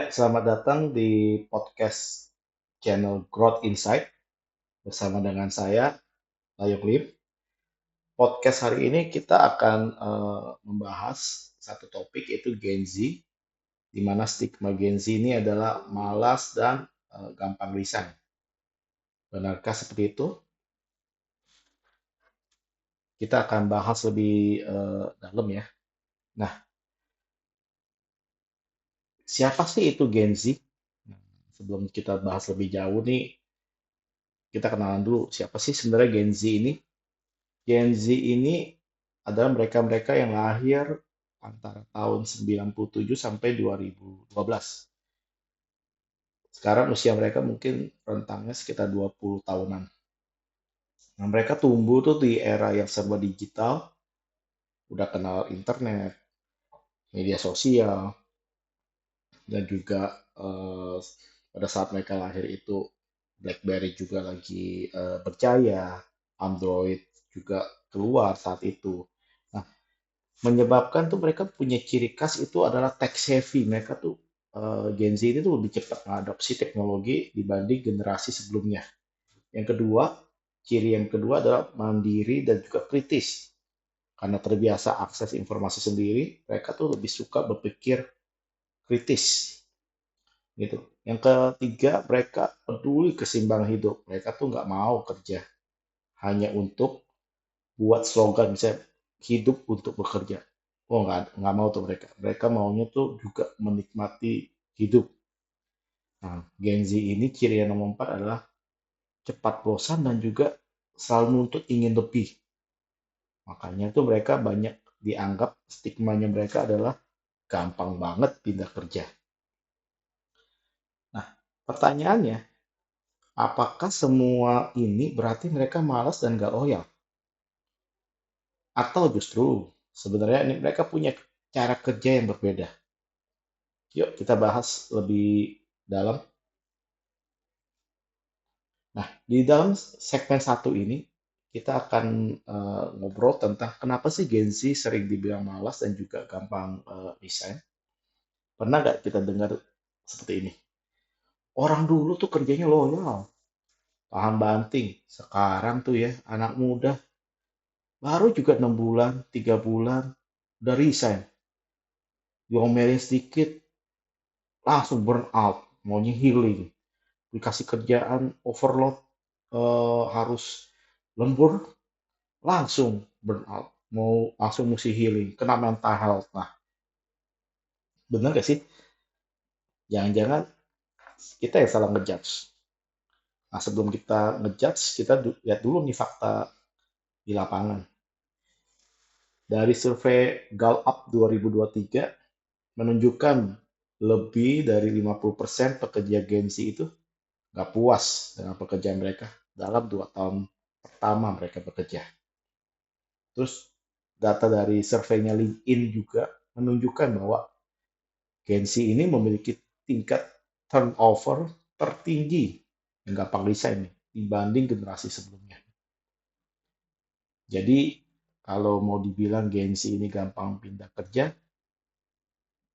Selamat datang di podcast channel Growth Insight bersama dengan saya, Layong Lim. Podcast hari ini kita akan membahas satu topik yaitu Gen Z, di mana stigma Gen Z ini adalah malas dan gampang resign. Benarkah seperti itu? Kita akan bahas lebih dalam ya. Nah, siapa sih itu Gen Z? Nah, sebelum kita bahas lebih jauh nih, kita kenalan dulu siapa sih sebenarnya Gen Z ini? Gen Z ini adalah mereka-mereka yang lahir antara tahun 97 sampai 2012. Sekarang usia mereka mungkin rentangnya sekitar 20 tahunan. Nah, mereka tumbuh tuh di era yang serba digital, udah kenal internet, media sosial, dan juga pada saat mereka lahir itu BlackBerry juga lagi berjaya, Android juga keluar saat itu. Nah, menyebabkan tuh mereka punya ciri khas itu adalah tech savvy. Mereka tuh Gen Z ini tuh lebih cepat mengadopsi teknologi dibanding generasi sebelumnya. Yang kedua, ciri yang kedua adalah mandiri dan juga kritis. Karena terbiasa akses informasi sendiri, mereka tuh lebih suka berpikir kritis gitu. Yang ketiga, mereka peduli keseimbangan hidup. Mereka tuh nggak mau kerja hanya untuk buat slogan misalnya hidup untuk bekerja. Oh, nggak mau tuh mereka. Mereka maunya tuh juga menikmati hidup. Nah, Gen Z ini ciri yang nomor 4 adalah cepat bosan dan juga selalu nuntut ingin lebih. Makanya tuh mereka banyak dianggap stigmanya mereka adalah gampang banget pindah kerja. Nah, pertanyaannya, apakah semua ini berarti mereka malas dan gak loyal? Atau justru sebenarnya ini mereka punya cara kerja yang berbeda? Yuk kita bahas lebih dalam. Nah, di dalam segmen satu ini kita akan ngobrol tentang kenapa sih Gen Z sering dibilang malas dan juga gampang resign. Pernah nggak kita dengar seperti ini? Orang dulu tuh kerjanya loyal, paham banting. Sekarang tuh ya, anak muda baru juga 6 bulan, 3 bulan, udah resign. Diomelin sedikit, langsung burn out, maunya healing. Dikasih kerjaan, overload, harus lembur, langsung burn out. Mau langsung mesti healing, kena mental health. Nah, bener gak sih? Jangan-jangan kita yang salah ngejudge. Nah, sebelum kita ngejudge, kita lihat dulu nih fakta di lapangan. Dari survei Gallup 2023 menunjukkan lebih dari 50% pekerja Gen Z itu nggak puas dengan pekerjaan mereka dalam 2 tahun pertama mereka bekerja. Terus data dari surveinya LinkedIn juga menunjukkan bahwa Gen Z ini memiliki tingkat turnover tertinggi yang gampang resign nih, dibanding generasi sebelumnya. Jadi kalau mau dibilang Gen Z ini gampang pindah kerja,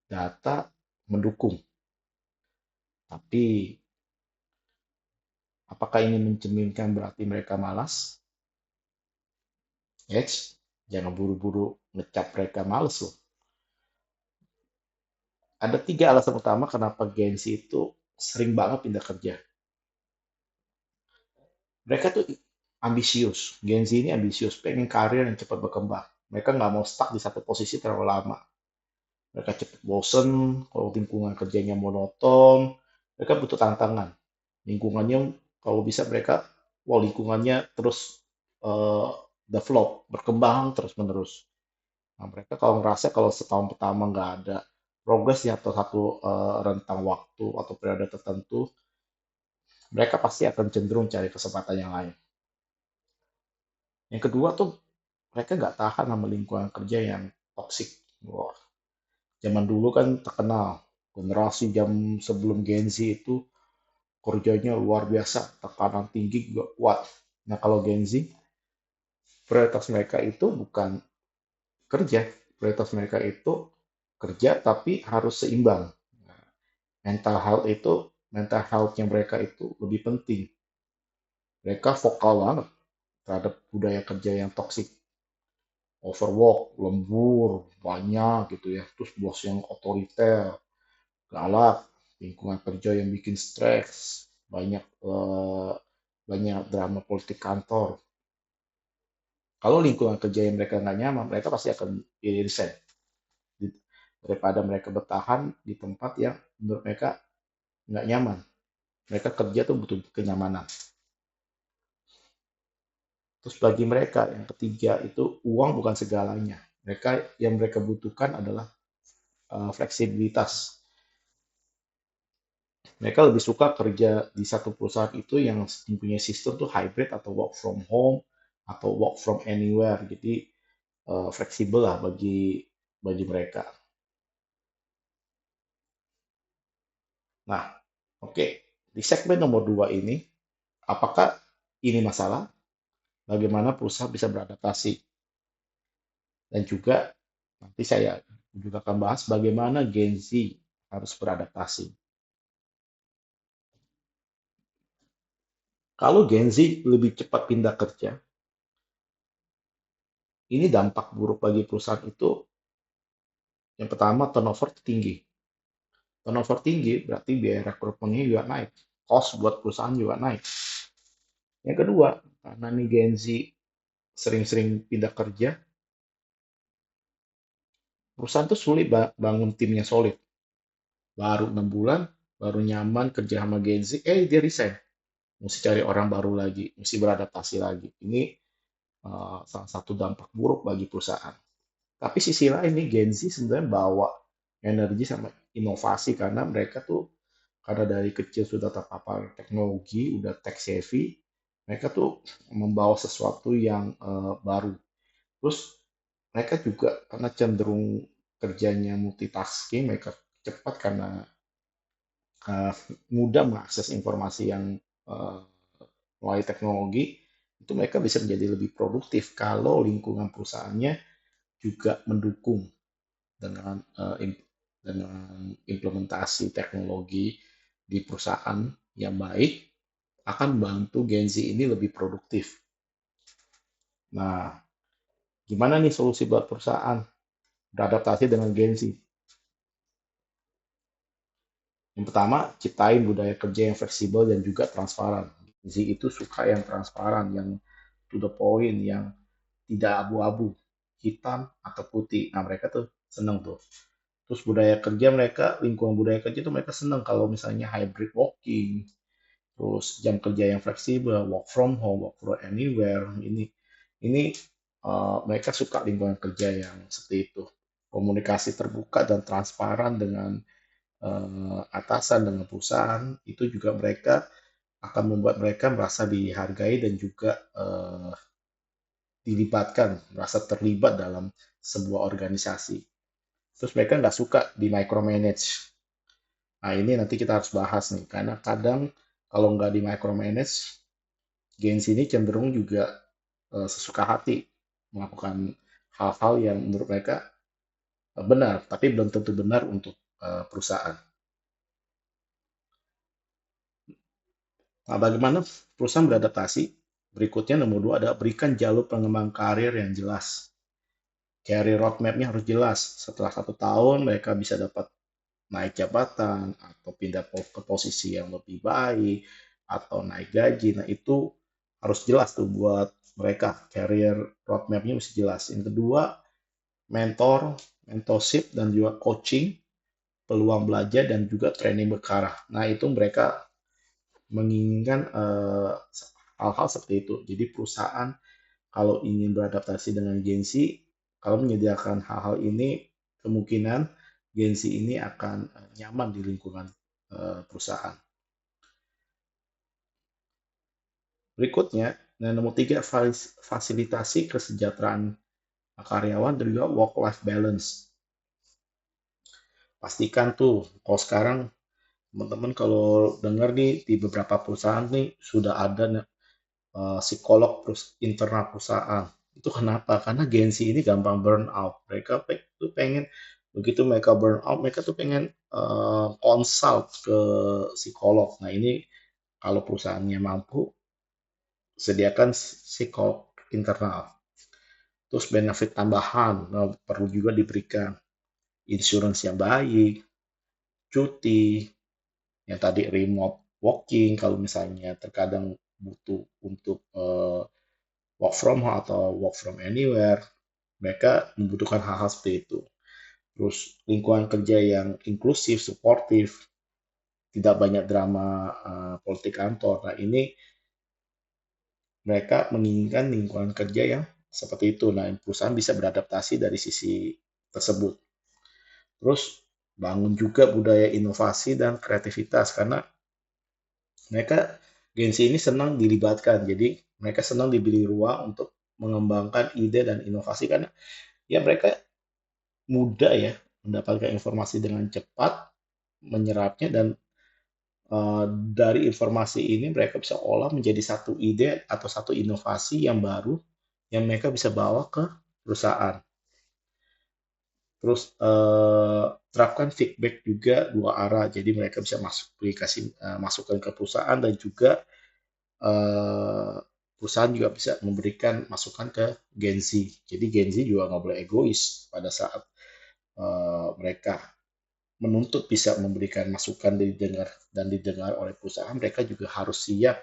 data mendukung. Tapi apakah ini mencerminkan berarti mereka malas? Yes, jangan buru-buru ngecap mereka males loh. Ada 3 alasan utama kenapa Gen Z itu sering banget pindah kerja. Mereka tuh ambisius. Gen Z ini ambisius, pengen karir yang cepat berkembang. Mereka nggak mau stuck di satu posisi terlalu lama. Mereka cepat bosen, kalau lingkungan kerjanya monoton, mereka butuh tantangan. Lingkungannya, kalau bisa mereka, wah lingkungannya terus eh, develop, berkembang terus-menerus. Nah, mereka kalau ngerasa kalau setahun pertama nggak ada progres ya atau satu rentang waktu atau periode tertentu, mereka pasti akan cenderung cari kesempatan yang lain. Yang kedua tuh mereka nggak tahan sama lingkungan kerja yang toksik. Wah, zaman dulu kan terkenal generasi jam sebelum Gen Z itu kerjanya luar biasa, tekanan tinggi juga kuat. Nah kalau Gen Z, prioritas mereka itu bukan kerja, prioritas mereka itu kerja tapi harus seimbang. Mental health itu, mental health-nya mereka itu lebih penting. Mereka vokal banget terhadap budaya kerja yang toksik, overwork, lembur, banyak gitu ya. Terus bos yang otoriter, galak, lingkungan kerja yang bikin stres, banyak banyak drama politik kantor. Kalau lingkungan kerja yang mereka nggak nyaman, mereka pasti akan resign daripada mereka bertahan di tempat yang menurut mereka nggak nyaman. Mereka kerja tuh butuh kenyamanan. Terus bagi mereka yang ketiga itu uang bukan segalanya. Mereka butuhkan adalah fleksibilitas. Mereka lebih suka kerja di satu perusahaan itu yang mempunyai sistem tuh hybrid atau work from home atau work from anywhere. Jadi fleksibel lah bagi mereka. Nah, oke. Di segmen nomor 2 ini, apakah ini masalah? Bagaimana perusahaan bisa beradaptasi? Dan juga nanti saya juga akan bahas bagaimana Gen Z harus beradaptasi. Kalau Gen Z lebih cepat pindah kerja, ini dampak buruk bagi perusahaan itu yang pertama turnover tinggi. Turnover tinggi berarti biaya rekrutmennya juga naik. Cost buat perusahaan juga naik. Yang kedua, karena nih Gen Z sering-sering pindah kerja, perusahaan tuh sulit bangun timnya solid. Baru 6 bulan, baru nyaman kerja sama Gen Z, dia resign. Mesti cari orang baru lagi, mesti beradaptasi lagi. Ini salah satu dampak buruk bagi perusahaan. Tapi sisi lain nih Gen Z sebenarnya bawa energi sama inovasi karena mereka tuh karena dari kecil sudah terpapar teknologi, udah tech savvy, mereka tuh membawa sesuatu yang baru. Terus mereka juga karena cenderung kerjanya multitasking, mereka cepat karena uh, mudah mengakses informasi yang uh, melalui teknologi, itu mereka bisa menjadi lebih produktif kalau lingkungan perusahaannya juga mendukung dengan dengan implementasi teknologi di perusahaan yang baik akan membantu Gen Z ini lebih produktif. Nah, gimana nih solusi buat perusahaan beradaptasi dengan Gen Z? Yang pertama, ciptain budaya kerja yang fleksibel dan juga transparan. Gen Z itu suka yang transparan, yang to the point, yang tidak abu-abu, hitam atau putih. Nah, mereka tuh seneng tuh. Terus budaya kerja mereka, lingkungan budaya kerja itu mereka seneng kalau misalnya hybrid working, terus jam kerja yang fleksibel, work from home, work from anywhere. Ini mereka suka lingkungan kerja yang seperti itu. Komunikasi terbuka dan transparan dengan atasan dengan perusahaan itu juga mereka akan membuat mereka merasa dihargai dan juga dilibatkan, merasa terlibat dalam sebuah organisasi. Terus mereka nggak suka di micromanage. Nah, ini nanti kita harus bahas nih, karena kadang kalau nggak di micromanage, Gen Z ini cenderung juga sesuka hati melakukan hal-hal yang menurut mereka benar, tapi belum tentu benar untuk perusahaan. Nah, bagaimana perusahaan beradaptasi? Berikutnya nomor 2 ada berikan jalur pengembangan karir yang jelas. Career roadmap-nya harus jelas. Setelah 1 tahun mereka bisa dapat naik jabatan atau pindah ke posisi yang lebih baik atau naik gaji. Nah, itu harus jelas tuh buat mereka. Career roadmap-nya mesti jelas. Yang kedua, mentorship dan juga coaching, peluang belajar dan juga training berkala. Nah, itu mereka menginginkan hal-hal seperti itu. Jadi perusahaan kalau ingin beradaptasi dengan Gen Z, kalau menyediakan hal-hal ini, kemungkinan Gen Z ini akan nyaman di lingkungan perusahaan. Berikutnya, nah, nomor 3, fasilitasi kesejahteraan karyawan dan juga work-life balance. Pastikan tuh, kalau sekarang teman-teman kalau dengar nih di beberapa perusahaan nih sudah ada psikolog internal perusahaan. Itu kenapa? Karena Gen Z ini gampang burn out. Mereka tuh pengen Begitu mereka burn out, mereka tuh pengen consult ke psikolog. Nah ini kalau perusahaannya mampu sediakan psikolog internal. Terus benefit tambahan, nah, perlu juga diberikan insurance yang baik, cuti, yang tadi remote working kalau misalnya terkadang butuh untuk work from home atau work from anywhere, mereka membutuhkan hal-hal seperti itu. Terus lingkungan kerja yang inklusif, suportif, tidak banyak drama politik kantor. Nah ini mereka menginginkan lingkungan kerja yang seperti itu. Nah perusahaan bisa beradaptasi dari sisi tersebut. Terus bangun juga budaya inovasi dan kreativitas karena mereka Gen Z ini senang dilibatkan. Jadi mereka senang diberi ruang untuk mengembangkan ide dan inovasi karena ya mereka mudah ya mendapatkan informasi dengan cepat, menyerapnya dan dari informasi ini mereka bisa olah menjadi satu ide atau satu inovasi yang baru yang mereka bisa bawa ke perusahaan. Terus terapkan feedback juga dua arah, jadi mereka bisa masuk aplikasi masukkan ke perusahaan dan juga eh, perusahaan juga bisa memberikan masukan ke Gen Z. Jadi Gen Z juga nggak boleh egois pada saat mereka menuntut bisa memberikan masukan dan didengar oleh perusahaan, mereka juga harus siap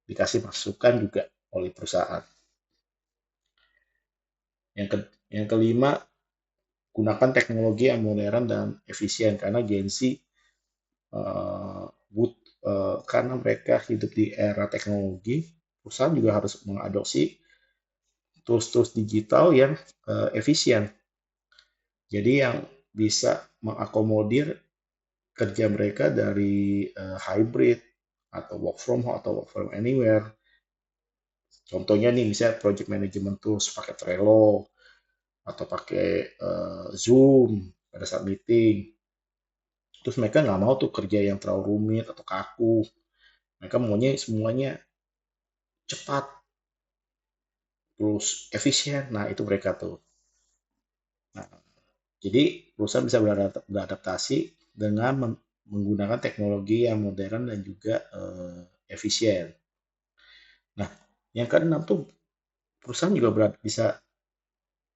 dikasih masukan juga oleh perusahaan. Yang kelima, gunakan teknologi yang modern dan efisien karena Gen Z eh, karena mereka hidup di era teknologi, perusahaan juga harus mengadopsi tools-tools digital yang efisien. Jadi yang bisa mengakomodir kerja mereka dari hybrid atau work from home atau work from anywhere. Contohnya nih misalnya project management tools pakai Trello atau pakai Zoom pada saat meeting. Terus mereka nggak mau tuh kerja yang terlalu rumit atau kaku. Mereka maunya semuanya cepat, terus efisien. Nah itu mereka tuh. Nah, jadi perusahaan bisa beradaptasi dengan menggunakan teknologi yang modern dan juga efisien. Nah, yang keenam tuh perusahaan juga bisa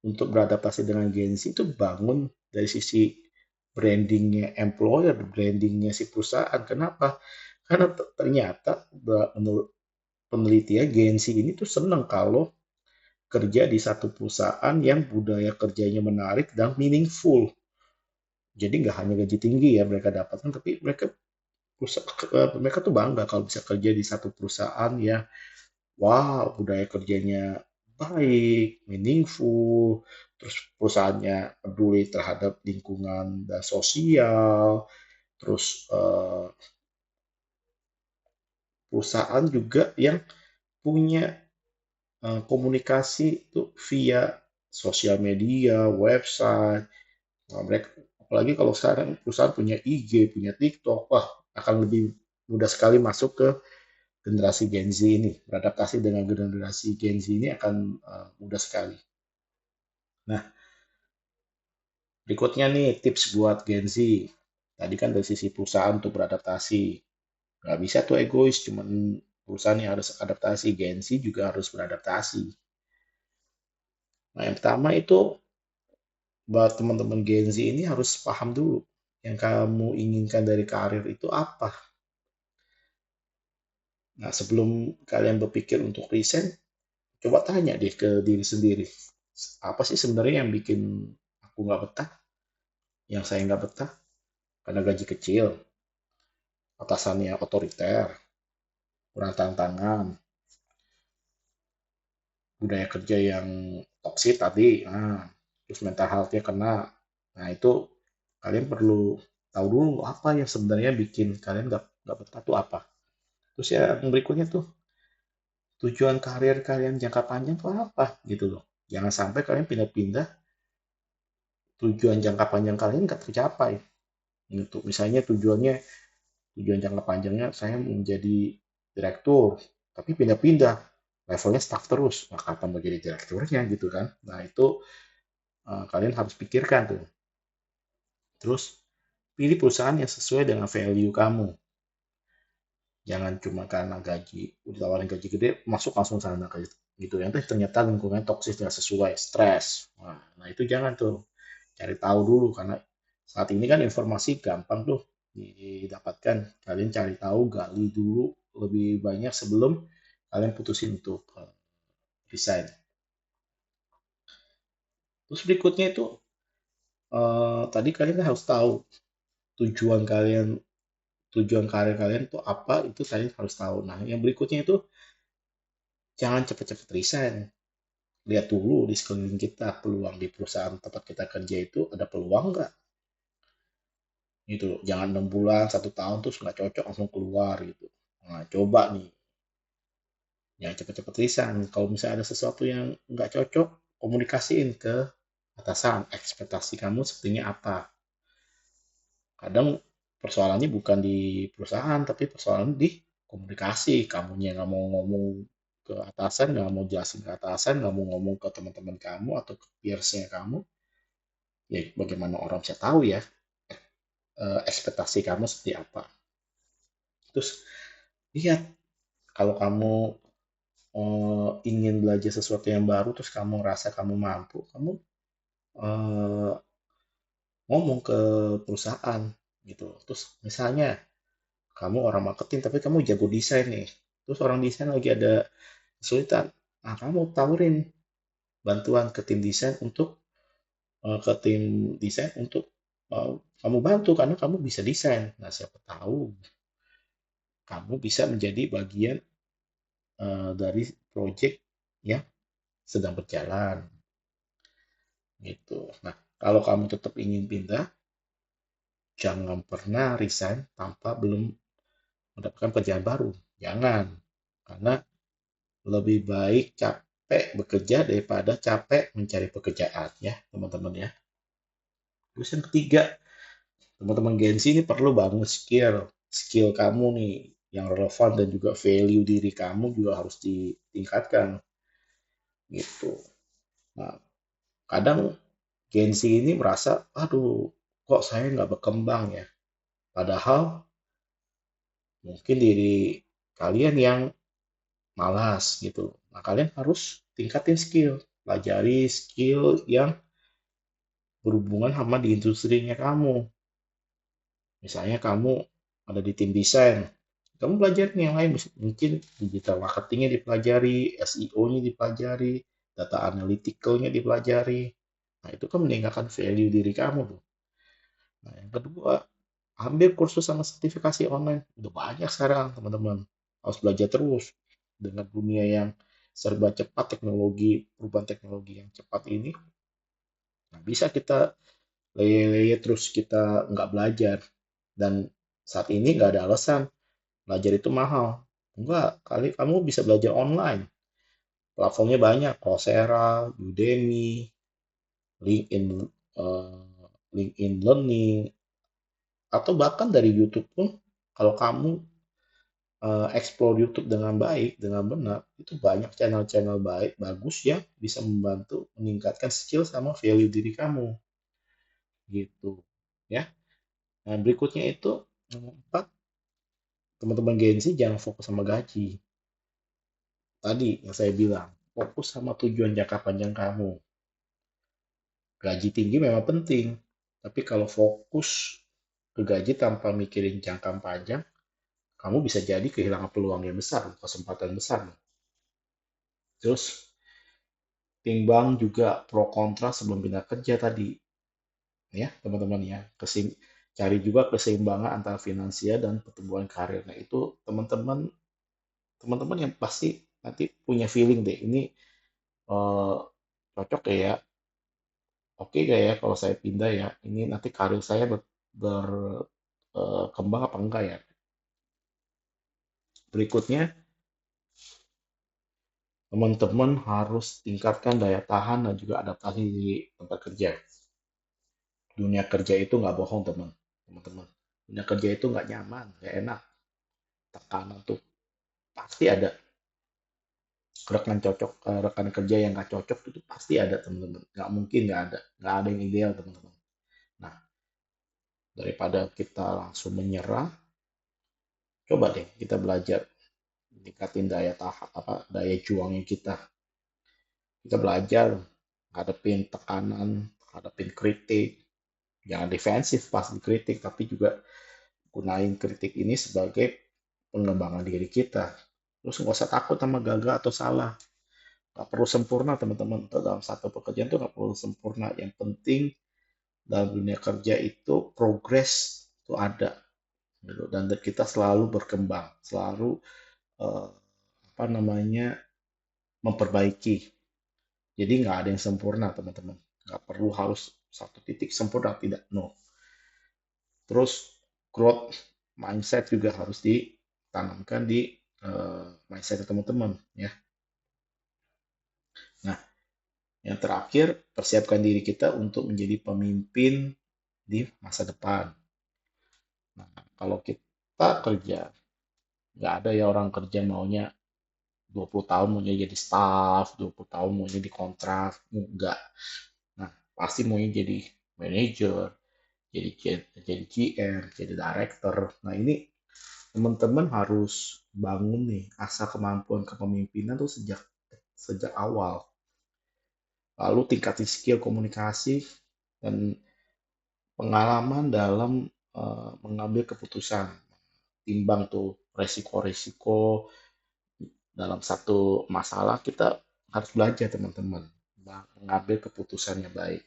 untuk beradaptasi dengan Gen Z itu bangun dari sisi brandingnya employer, brandingnya si perusahaan. Kenapa? Karena ternyata menurut penelitian Gen Z ini tuh senang kalau kerja di satu perusahaan yang budaya kerjanya menarik dan meaningful. Jadi nggak hanya gaji tinggi ya mereka dapatkan, tapi mereka tuh bangga kalau bisa kerja di satu perusahaan yang wow, budaya kerjanya baik, meaningful, terus perusahaannya peduli terhadap lingkungan dan sosial, terus perusahaan juga yang punya komunikasi itu via sosial media, website. Nah, mereka apalagi kalau sekarang perusahaan punya IG, punya TikTok, wah akan lebih mudah sekali masuk ke generasi Gen Z ini. Beradaptasi dengan generasi Gen Z ini akan mudah sekali. Nah, berikutnya nih tips buat Gen Z. Tadi kan dari sisi perusahaan untuk beradaptasi. Nggak bisa tuh egois, cuman perusahaan yang harus adaptasi. Gen Z juga harus beradaptasi. Nah, yang pertama itu buat teman-teman Gen Z ini harus paham dulu yang kamu inginkan dari karir itu apa. Nah, sebelum kalian berpikir untuk resign, coba tanya deh ke diri sendiri. Apa sih sebenarnya yang bikin aku nggak betah, yang saya nggak betah? Karena gaji kecil, atasannya otoriter, kurang tantangan, budaya kerja yang toksik tadi, nah, terus mental health-nya kena. Nah, itu kalian perlu tahu dulu apa yang sebenarnya bikin kalian nggak betah tuh apa. Terus ya yang berikutnya tuh tujuan karir kalian jangka panjang tuh apa gitu loh. Jangan sampai kalian pindah-pindah tujuan jangka panjang kalian nggak tercapai. Untuk misalnya tujuan jangka panjangnya saya menjadi direktur, tapi pindah-pindah levelnya staff terus. Nah, kapan mau jadi direkturnya gitu kan? Nah itu kalian harus pikirkan tuh. Terus pilih perusahaan yang sesuai dengan value kamu. Jangan cuma karena gaji, udah tawarin gaji gede, masuk langsung sana kayak gitu. Yang ternyata lingkungan toksik tidak sesuai, stres. Nah, itu jangan tuh. Cari tahu dulu karena saat ini kan informasi gampang tuh didapatkan. Kalian cari tahu, gali dulu lebih banyak sebelum kalian putusin untuk resign. Terus berikutnya itu tadi kalian harus tahu tujuan kalian, tujuan karir kalian itu apa, itu kalian harus tahu. Nah, yang berikutnya itu jangan cepet-cepet resign. Lihat dulu di sekeliling kita peluang di perusahaan tempat kita kerja itu ada peluang nggak gitu loh. Jangan 6 bulan 1 tahun terus nggak cocok langsung keluar gitu. Nah, coba nih, jangan cepet-cepet resign. Kalau misalnya ada sesuatu yang nggak cocok, komunikasiin ke atasan, ekspektasi kamu sepertinya apa. Kadang persoalannya bukan di perusahaan tapi persoalan di komunikasi. Kamunya nggak mau ngomong ke atasan, nggak mau jelasin ke atasan, nggak mau ngomong ke teman-teman kamu atau ke peersnya kamu, ya bagaimana orang bisa tahu ya ekspektasi kamu seperti apa. Terus lihat, kalau kamu ingin belajar sesuatu yang baru terus kamu rasa kamu mampu, kamu eh, ngomong ke perusahaan gitu. Terus misalnya kamu orang marketing tapi kamu jago desain nih, terus orang desain lagi ada kesulitan, nah kamu tawarin bantuan ke tim desain untuk ke tim desain untuk eh, kamu bantu karena kamu bisa desain. Nah, siapa tahu kamu bisa menjadi bagian dari project yang sedang berjalan gitu. Nah, kalau kamu tetap ingin pindah, jangan pernah resign tanpa belum mendapatkan pekerjaan baru. Jangan, karena lebih baik capek bekerja daripada capek mencari pekerjaan ya, teman-teman ya. Terus yang ketiga, teman-teman Gen Z ini perlu bangun skill kamu nih yang relevan dan juga value diri kamu juga harus ditingkatkan gitu. Nah, kadang Gen Z ini merasa, aduh, kok saya nggak berkembang ya? Padahal mungkin diri kalian yang malas gitu. Nah, kalian harus tingkatin skill, pelajari skill yang berhubungan sama di industrinya kamu. Misalnya kamu ada di tim desain, kamu belajar nih yang lain, mungkin digital marketingnya dipelajari, SEO-nya dipelajari, data analytical-nya dipelajari. Nah, itu kan meningkatkan value diri kamu tuh. Nah, yang kedua, ambil kursus sama sertifikasi online. Udah banyak sekarang, teman-teman. Harus belajar terus. Dengan dunia yang serba cepat, perubahan teknologi yang cepat ini, nah bisa kita leye-leye terus kita nggak belajar. Dan saat ini nggak ada alasan belajar itu mahal. Enggak, kali kamu bisa belajar online. Platformnya banyak, Coursera, Udemy, LinkedIn, LinkedIn Learning, atau bahkan dari YouTube pun, kalau kamu explore YouTube dengan baik, dengan benar, itu banyak channel-channel baik, bagus yang bisa membantu meningkatkan skill sama value diri kamu, gitu. Ya. Nah, berikutnya itu nomor 4, teman-teman Gen Z jangan fokus sama gaji. Tadi yang saya bilang, fokus sama tujuan jangka panjang kamu. Gaji tinggi memang penting, tapi kalau fokus ke gaji tanpa mikirin jangka panjang, kamu bisa jadi kehilangan peluang yang besar, kesempatan besar. Terus timbang juga pro kontra sebelum pindah kerja tadi, ya teman-teman ya. Cari juga keseimbangan antara finansial dan pertumbuhan karir. Nah itu teman-teman, teman-teman yang pasti nanti punya feeling deh, ini eh, cocok ya, oke gak ya kalau saya pindah ya, ini nanti karir saya berkembang apa enggak ya. Berikutnya, teman-teman harus tingkatkan daya tahan dan juga adaptasi di tempat kerja. Dunia kerja itu nggak bohong teman-teman. Dunia kerja itu nggak nyaman, nggak enak. Tekanan tuh pasti ada. Rekan kerja yang nggak cocok itu pasti ada teman-teman. Nggak mungkin nggak ada yang ideal teman-teman. Nah, Daripada kita langsung menyerah, coba deh kita belajar tingkatin daya juangnya kita. Kita belajar ngadepin tekanan, ngadepin kritik, jangan defensif pas dikritik, tapi juga gunain kritik ini sebagai pengembangan diri kita. Terus nggak usah takut sama gagal atau salah. Nggak perlu sempurna teman-teman. Dalam satu pekerjaan tuh nggak perlu sempurna. Yang penting dalam dunia kerja itu progres itu ada. Gitu. Dan kita selalu berkembang, selalu eh, apa namanya memperbaiki. Jadi nggak ada yang sempurna teman-teman. Nggak perlu harus satu titik sempurna, tidak. No. Terus growth mindset juga harus ditanamkan di mindset teman-teman ya. Nah, yang terakhir persiapkan diri kita untuk menjadi pemimpin di masa depan. Nah, kalau kita kerja, nggak ada ya orang kerja maunya 20 tahun maunya jadi staff, 20 tahun maunya di kontrak, enggak. Nah, pasti maunya jadi manager, jadi GM, jadi director. Nah, ini teman-teman harus bangun nih asa kemampuan kepemimpinan tuh sejak sejak awal. Lalu tingkatin skill komunikasi dan pengalaman dalam mengambil keputusan. Timbang tuh resiko-resiko dalam satu masalah, kita harus belajar teman-teman mengambil keputusan yang baik.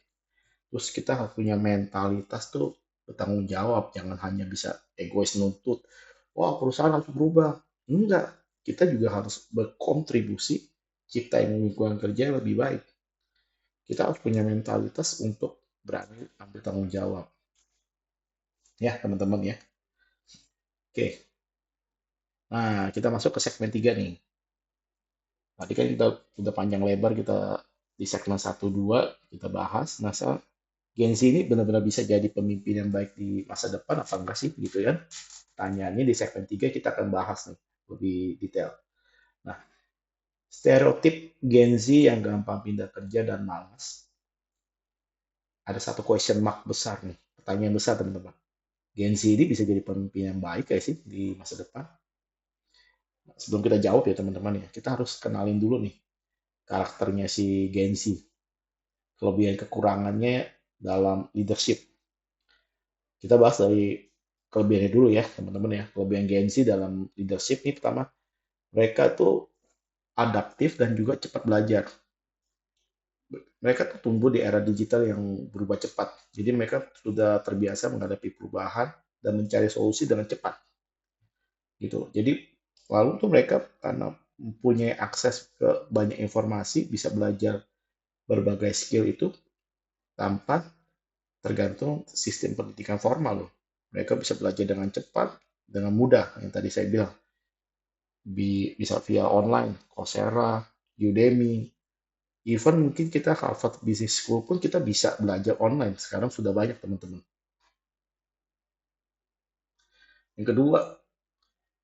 Terus kita harus punya mentalitas tuh bertanggung jawab, jangan hanya bisa egois nuntut. Wah, perusahaan harus berubah. Enggak, kita juga harus berkontribusi ciptain lingkungan kerja yang lebih baik. Kita harus punya mentalitas untuk berani ambil tanggung jawab. Ya, teman-teman ya. Oke. Nah, kita masuk ke segmen 3 nih. Tadi kan kita udah panjang lebar kita di segmen 1-2 kita bahas. Nah, Gen Z ini benar-benar bisa jadi pemimpin yang baik di masa depan apa enggak sih gitu kan? Tanyaannya di segmen 3 kita akan bahas nih lebih detail. Nah, stereotip Gen Z yang gampang pindah kerja dan malas. Ada satu question mark besar nih, pertanyaan besar teman-teman. Gen Z ini bisa jadi pemimpin yang baik kayak sih di masa depan? Nah, sebelum kita jawab ya teman-teman ya, kita harus kenalin dulu nih karakternya si Gen Z, kelebihan kekurangannya dalam leadership. Kita bahas dari kelebihannya dulu ya teman-teman ya. Kelebihan Gen Z dalam leadership ini pertama, mereka tuh adaptif dan juga cepat belajar. Mereka tuh tumbuh di era digital yang berubah cepat. Jadi mereka sudah terbiasa menghadapi perubahan dan mencari solusi dengan cepat. Gitu. Jadi lalu tuh mereka karena mempunyai akses ke banyak informasi, bisa belajar berbagai skill itu tanpa tergantung sistem pendidikan formal loh. Mereka bisa belajar dengan cepat, dengan mudah, yang tadi saya bilang. Bisa via online, Coursera, Udemy, even mungkin kita Harvard Business School pun kita bisa belajar online. Sekarang sudah banyak teman-teman. Yang kedua,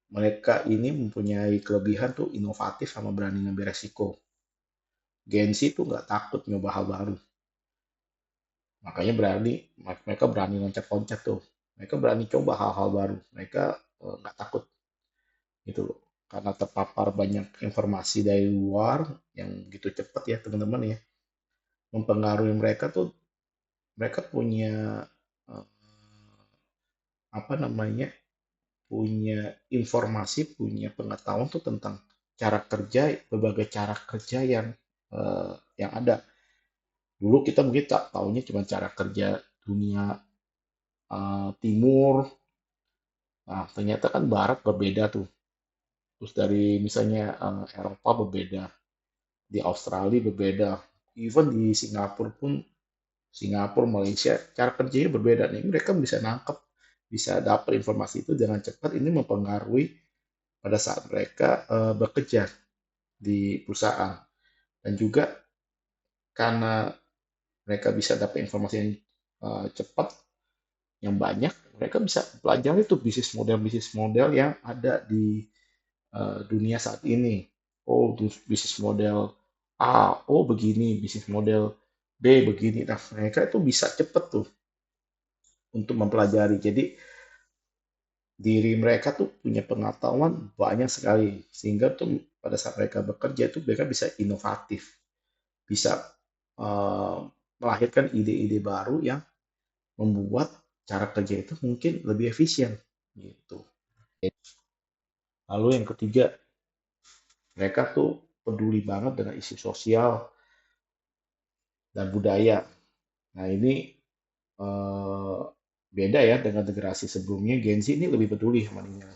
mereka ini mempunyai kelebihan tuh inovatif sama berani ngambil resiko. Gen Z tuh nggak takut nyoba hal baru. Makanya mereka berani loncat-loncat tuh. Mereka berani coba hal-hal baru. Mereka nggak takut gitu loh. Karena terpapar banyak informasi dari luar yang gitu cepat ya teman-teman ya. Mempengaruhi mereka tuh, mereka punya eh, apa namanya, punya informasi, punya pengetahuan tuh tentang cara kerja, berbagai cara kerja yang ada. Dulu kita mungkin tak tahunya cuma cara kerja dunia timur. Nah, ternyata kan barat berbeda tuh. Terus dari misalnya Eropa berbeda, di Australia berbeda, even di Singapura pun, Singapura, Malaysia, cara kerjanya berbeda nih. Mereka bisa nangkep, bisa dapat informasi itu dengan cepat. Ini mempengaruhi pada saat mereka bekerja di perusahaan. Dan juga karena mereka bisa dapat informasi yang cepat, yang banyak, mereka bisa pelajari itu bisnis model yang ada di dunia saat ini. Oh, bisnis model A, oh begini, bisnis model B begini. Nah, mereka itu bisa cepet tuh untuk mempelajari. Jadi diri mereka tuh punya pengetahuan banyak sekali, sehingga tuh pada saat mereka bekerja itu mereka bisa inovatif, bisa eh, melahirkan ide-ide baru yang membuat cara kerja itu mungkin lebih efisien gitu. Lalu yang ketiga, mereka tuh peduli banget dengan isu sosial dan budaya. Nah ini eh, beda ya dengan generasi sebelumnya. Gen Z ini lebih peduli sama nilai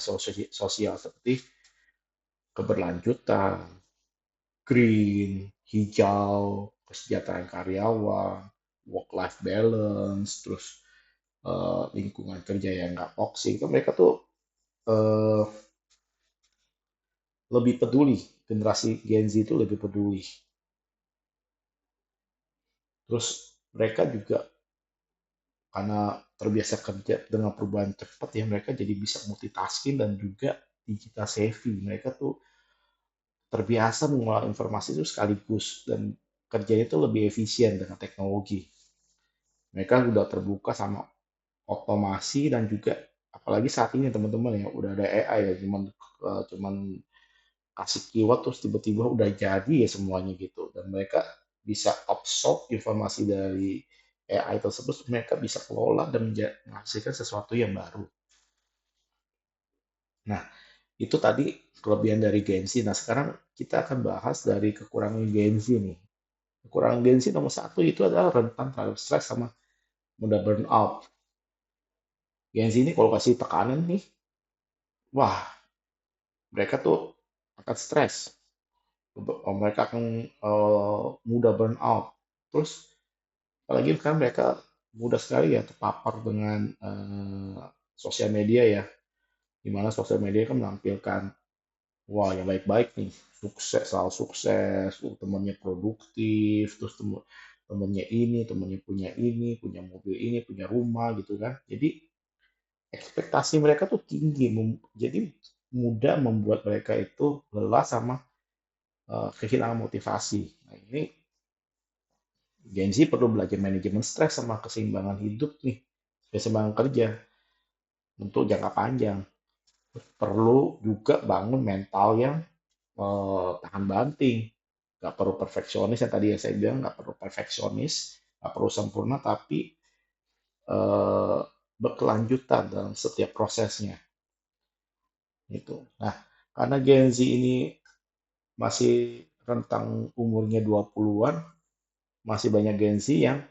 sosial seperti keberlanjutan, green, hijau, kesejahteraan karyawan, work-life balance, terus lingkungan kerja yang nggak toksik. Itu mereka tuh eh, lebih peduli. Generasi Gen Z itu lebih peduli. Terus mereka juga karena terbiasa kerja dengan perubahan cepat ya mereka jadi bisa multitasking dan juga digital savvy. Mereka tuh terbiasa mengolah informasi itu sekaligus dan kerjanya itu lebih efisien dengan teknologi. Mereka sudah terbuka sama otomasi dan juga apalagi saat ini teman-teman ya udah ada AI ya cuman kasih keyword terus tiba-tiba udah jadi ya semuanya gitu dan mereka bisa absorb informasi dari AI tersebut mereka bisa kelola dan menghasilkan sesuatu yang baru. Nah, itu tadi kelebihan dari Gen Z. Nah, sekarang kita akan bahas dari kekurangan Gen Z nih. Kekurangan Gen Z nomor satu itu adalah rentan terhadap stres sama mudah burn out. Gen Z ini kalau kasih tekanan nih, wah mereka tuh akan stres. Mereka akan mudah burn out. Terus apalagi kan mereka mudah sekali ya terpapar dengan sosial media ya, di mana sosial media kan menampilkan wah yang baik-baik nih, sukses, selalu sukses, temennya produktif, terus temennya ini, temennya punya ini, punya mobil ini, punya rumah gitu kan. Jadi ekspektasi mereka tuh tinggi, jadi mudah membuat mereka itu lelah sama kehilangan motivasi. Nah ini Gen Z perlu belajar manajemen stres sama keseimbangan hidup nih, keseimbangan kerja untuk jangka panjang. Perlu juga bangun mental yang tahan banting. Nggak perlu perfeksionis yang tadi ya saya bilang nggak perlu perfeksionis, nggak perlu sempurna, tapi eh, berkelanjutan dalam setiap prosesnya. Gitu. Nah, karena Gen Z ini masih rentang umurnya 20-an, masih banyak Gen Z yang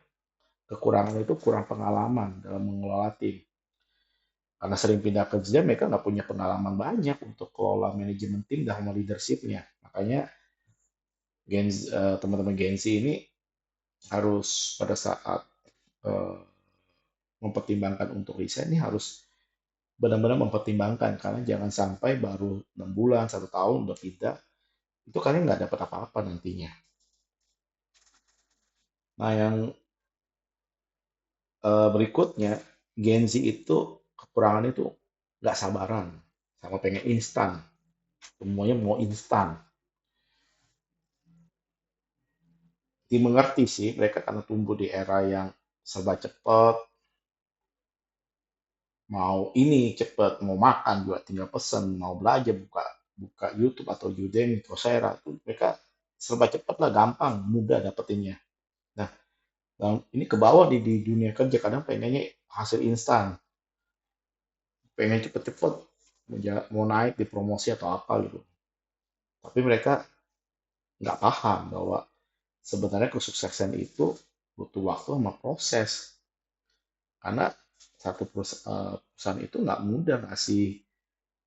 kekurangan itu kurang pengalaman dalam mengelola tim. Karena sering pindah kerja, mereka nggak punya pengalaman banyak untuk kelola manajemen tim dan leadershipnya. Makanya teman-teman Gen Z ini harus pada saat eh, mempertimbangkan untuk resign ini harus benar-benar mempertimbangkan karena jangan sampai baru 6 bulan 1 tahun udah pindah itu kalian nggak dapat apa-apa nantinya. Nah yang berikutnya Gen Z itu kekurangan itu nggak sabaran sama pengen instan semuanya mau instan. Dimengerti sih mereka karena tumbuh di era yang serba cepat, mau ini cepet, mau makan juga tinggal pesen, mau belajar buka buka YouTube atau Udemy, Coursera, tuh mereka serba cepat lah, gampang, mudah dapetinnya. Nah, ini ke bawah di dunia kerja kadang pengennya hasil instan, pengen cepet-cepet, mau naik di promosi atau apa gitu. Tapi mereka nggak paham bahwa sebenarnya kesuksesan itu butuh waktu sama proses. Karena satu perusahaan itu nggak mudah ngasih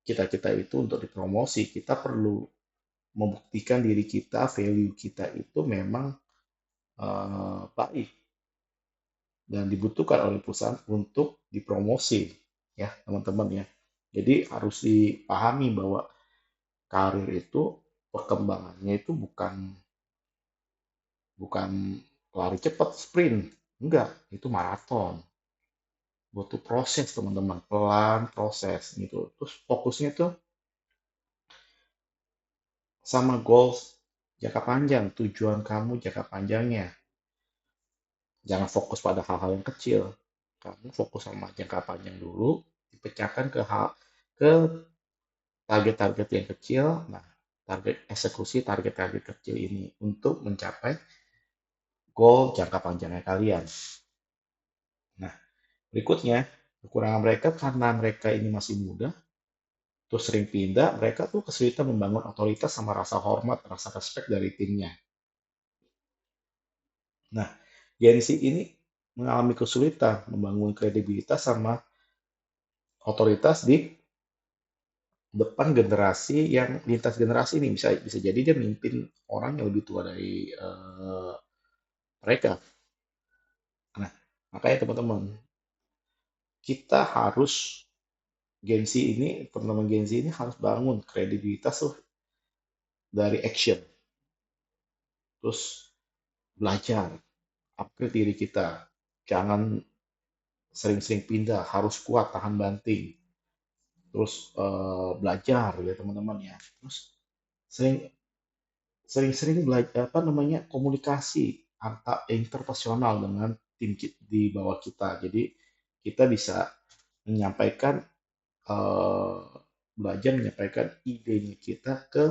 kita-kita itu untuk dipromosi. Kita perlu membuktikan diri kita, value kita itu memang baik dan dibutuhkan oleh perusahaan untuk dipromosi, ya teman-teman ya. Jadi harus dipahami bahwa karir itu perkembangannya itu bukan bukan lari cepat sprint, enggak, itu maraton. Butuh proses teman-teman, pelan proses gitu. Terus fokusnya tuh sama goals jangka panjang, tujuan kamu jangka panjangnya. Jangan fokus pada hal-hal yang kecil. Kamu fokus sama jangka panjang dulu, dipecahkan ke target-target yang kecil. Nah, target eksekusi target-target kecil ini untuk mencapai goal jangka panjangnya kalian. Nah, berikutnya, kekurangan mereka karena mereka ini masih muda, terus sering pindah, mereka tuh kesulitan membangun otoritas sama rasa hormat, rasa respect dari timnya. Nah, Gen Z ini mengalami kesulitan membangun kredibilitas sama otoritas di depan generasi yang lintas generasi ini bisa bisa jadi dia memimpin orang yang lebih tua dari mereka. Nah, makanya teman-teman, kita harus Gen Z ini, teman-teman Gen Z ini harus bangun kredibilitas tuh dari action, terus belajar, upgrade diri kita, jangan sering-sering pindah, harus kuat tahan banting, terus belajar ya teman-teman ya, terus sering sering-sering belajar apa namanya komunikasi antar interpersonal dengan tim di bawah kita. Jadi kita bisa menyampaikan eh, belajar menyampaikan idenya kita ke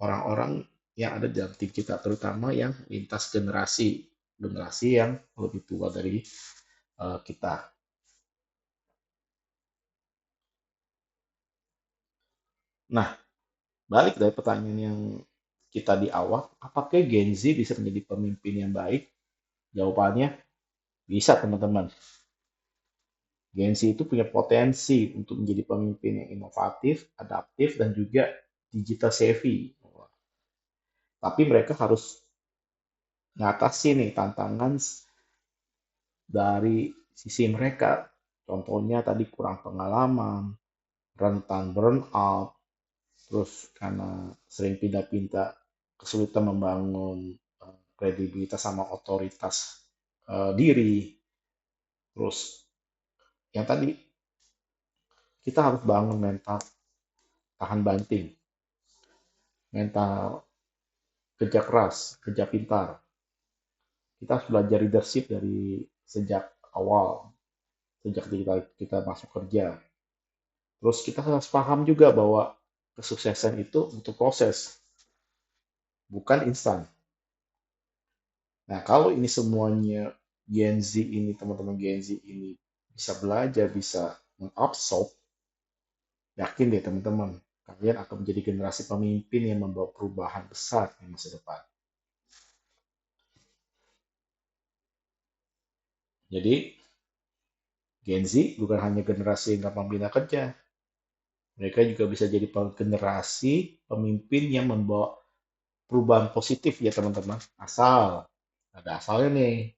orang-orang yang ada di dalam tim kita, terutama yang lintas generasi, generasi yang lebih tua dari kita. Nah, balik dari pertanyaan yang kita di awal, apakah Gen Z bisa menjadi pemimpin yang baik? Jawabannya bisa, teman-teman. Gen Z itu punya potensi untuk menjadi pemimpin yang inovatif, adaptif, dan juga digital savvy. Tapi mereka harus mengatasi nih tantangan dari sisi mereka. Contohnya tadi kurang pengalaman, rentan burnout, terus karena sering pindah-pindah, kesulitan membangun kredibilitas sama otoritas diri. Terus yang tadi kita harus bangun mental tahan banting, mental kerja keras, kerja pintar. Kita harus belajar leadership dari sejak awal, sejak kita masuk kerja. Terus kita harus paham juga bahwa kesuksesan itu butuh proses, bukan instan. Nah, kalau ini semuanya Gen Z ini, teman-teman Gen Z ini bisa belajar, bisa mengabsorb, yakin deh teman-teman, kalian akan menjadi generasi pemimpin yang membawa perubahan besar di masa depan. Jadi, Gen Z bukan hanya generasi yang gampang pindah kerja, mereka juga bisa jadi generasi pemimpin yang membawa perubahan positif ya teman-teman. Asal, ada asalnya nih,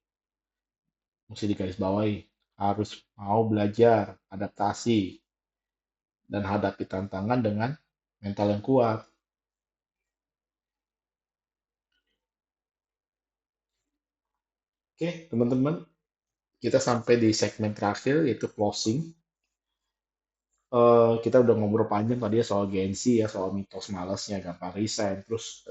mesti digarisbawahi. Harus mau belajar, adaptasi, dan hadapi tantangan dengan mental yang kuat. Oke, teman-teman, kita sampai di segmen terakhir yaitu closing. Kita udah ngobrol panjang tadi ya soal Gen Z ya, soal mitos malasnya, gampang resign. Terus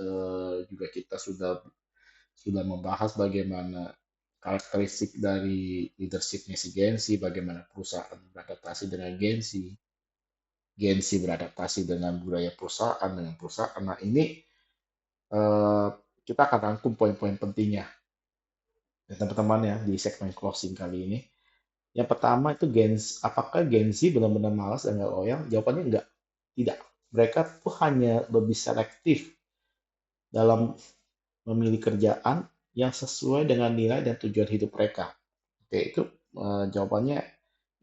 juga kita sudah membahas bagaimana karakteristik dari leadershipnya si Gen Z, bagaimana perusahaan beradaptasi dengan Gen Z beradaptasi dengan budaya perusahaan, dengan perusahaan. Nah, ini eh, kita akan rangkum poin-poin pentingnya ya teman-teman ya di segmen closing kali ini. Yang pertama itu apakah Gen Z benar-benar malas dan nggak loyal? Jawabannya enggak, tidak. Mereka tuh hanya lebih selektif dalam memilih kerjaan yang sesuai dengan nilai dan tujuan hidup mereka. Oke, itu jawabannya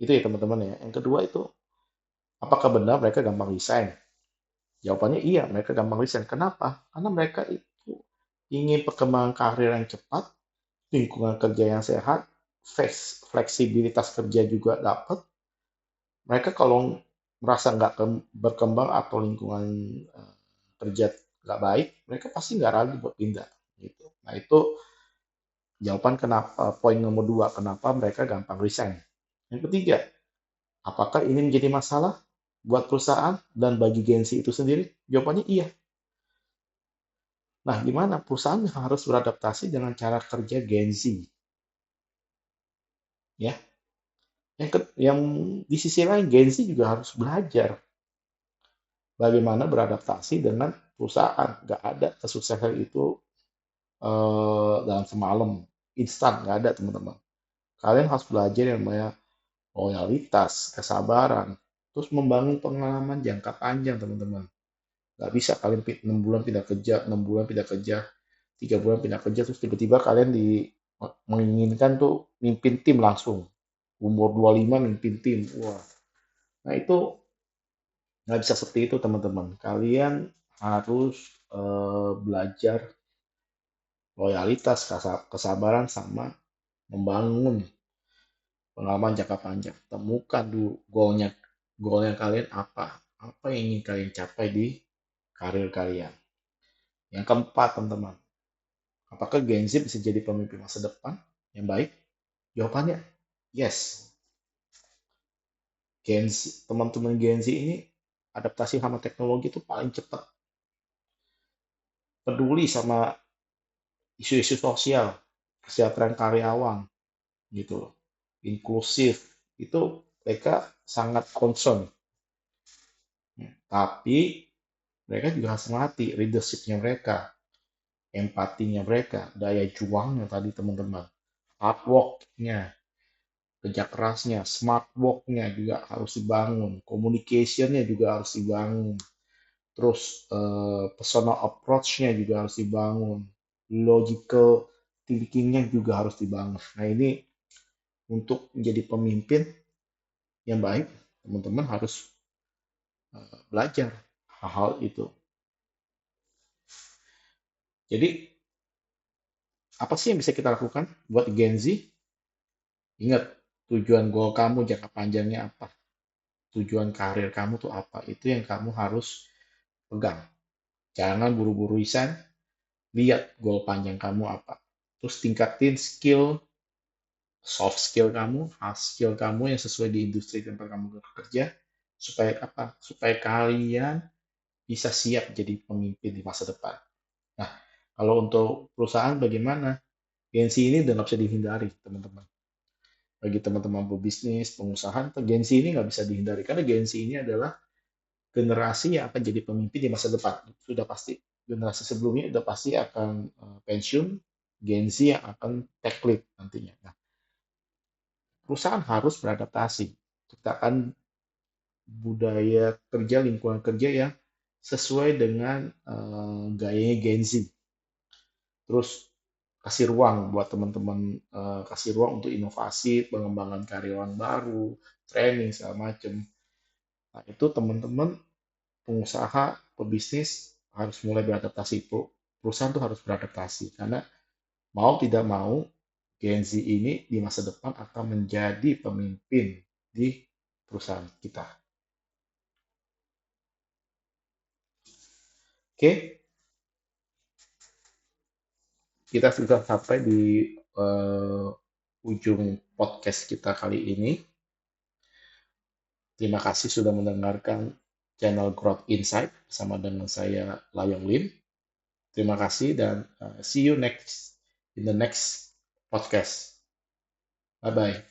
itu ya teman-teman ya. Yang kedua itu, apakah benar mereka gampang resign? Jawabannya iya, mereka gampang resign. Kenapa? Karena mereka itu ingin perkembangan karir yang cepat, lingkungan kerja yang sehat, fleksibilitas kerja juga dapat. Mereka kalau merasa nggak berkembang atau lingkungan eh, kerja nggak baik, mereka pasti nggak ragu buat pindah. Gitu. Nah itu jawaban kenapa poin nomor dua, kenapa mereka gampang resign. Yang ketiga, apakah ini menjadi masalah buat perusahaan dan bagi Gen Z itu sendiri? Jawabannya iya. Nah, gimana perusahaan harus beradaptasi dengan cara kerja Gen Z, ya? Yang di sisi lain Gen Z juga harus belajar bagaimana beradaptasi dengan perusahaan. Nggak ada kesuksesan itu dalam semalam, instan, nggak ada teman-teman. Kalian harus belajar yang namanya loyalitas, kesabaran, terus membangun pengalaman jangka panjang teman-teman. Nggak bisa kalian 6 bulan pindah kerja, 6 bulan pindah kerja, 3 bulan pindah kerja, terus tiba-tiba kalian menginginkan tuh mimpin tim langsung. Umur 25 mimpin tim. Wah, nah itu nggak bisa seperti itu teman-teman. Kalian harus belajar loyalitas, kesabaran, sama membangun pengalaman jangka panjang. Temukan dulu goalnya, goalnya kalian apa? Apa yang ingin kalian capai di karir kalian? Yang keempat, teman-teman, apakah Gen Z bisa jadi pemimpin masa depan yang baik? Jawabannya yes. Teman-teman Gen Z ini adaptasi sama teknologi itu paling cepat. Peduli sama isu-isu sosial, kesejahteraan karyawan, gitu loh. Inklusif, itu mereka sangat concern. Tapi mereka juga harus melatih leadership-nya mereka, empatinya mereka, daya juangnya tadi teman-teman, hard work-nya, kerja kerasnya, smart work-nya juga harus dibangun, communication-nya juga harus dibangun, terus personal approach-nya juga harus dibangun, logical thinking-nya juga harus dibangun. Nah ini untuk menjadi pemimpin yang baik, teman-teman harus belajar hal-hal itu. Jadi apa sih yang bisa kita lakukan buat Gen Z? Ingat, tujuan goal kamu jangka panjangnya apa? Tujuan karir kamu tuh apa? Itu yang kamu harus pegang. Jangan buru-buru resign, lihat goal panjang kamu apa. Terus tingkatin skill, soft skill kamu, hard skill kamu yang sesuai di industri tempat kamu bekerja. Supaya apa? Supaya kalian bisa siap jadi pemimpin di masa depan. Nah, kalau untuk perusahaan bagaimana? Gen Z ini udah nggak bisa dihindari, teman-teman. Bagi teman-teman pebisnis, pengusaha, Gen Z ini nggak bisa dihindari. Karena Gen Z ini adalah generasi yang akan jadi pemimpin di masa depan. Sudah pasti. Generasi sebelumnya sudah pasti akan pensiun, Gen Z yang akan take lead nantinya. Nah, perusahaan harus beradaptasi. Ciptakan budaya kerja, lingkungan kerja yang sesuai dengan gayanya Gen Z. Terus kasih ruang buat teman-teman, kasih ruang untuk inovasi, pengembangan karyawan baru, training segala macam. Nah, itu teman-teman pengusaha, pebisnis harus mulai beradaptasi. Perusahaan tuh harus beradaptasi karena mau tidak mau Gen Z ini di masa depan akan menjadi pemimpin di perusahaan kita. Oke, kita sudah sampai di ujung podcast kita kali ini. Terima kasih sudah mendengarkan channel Growth Insight bersama dengan saya Layong Lim. Terima kasih dan see you next in the next podcast. Bye bye.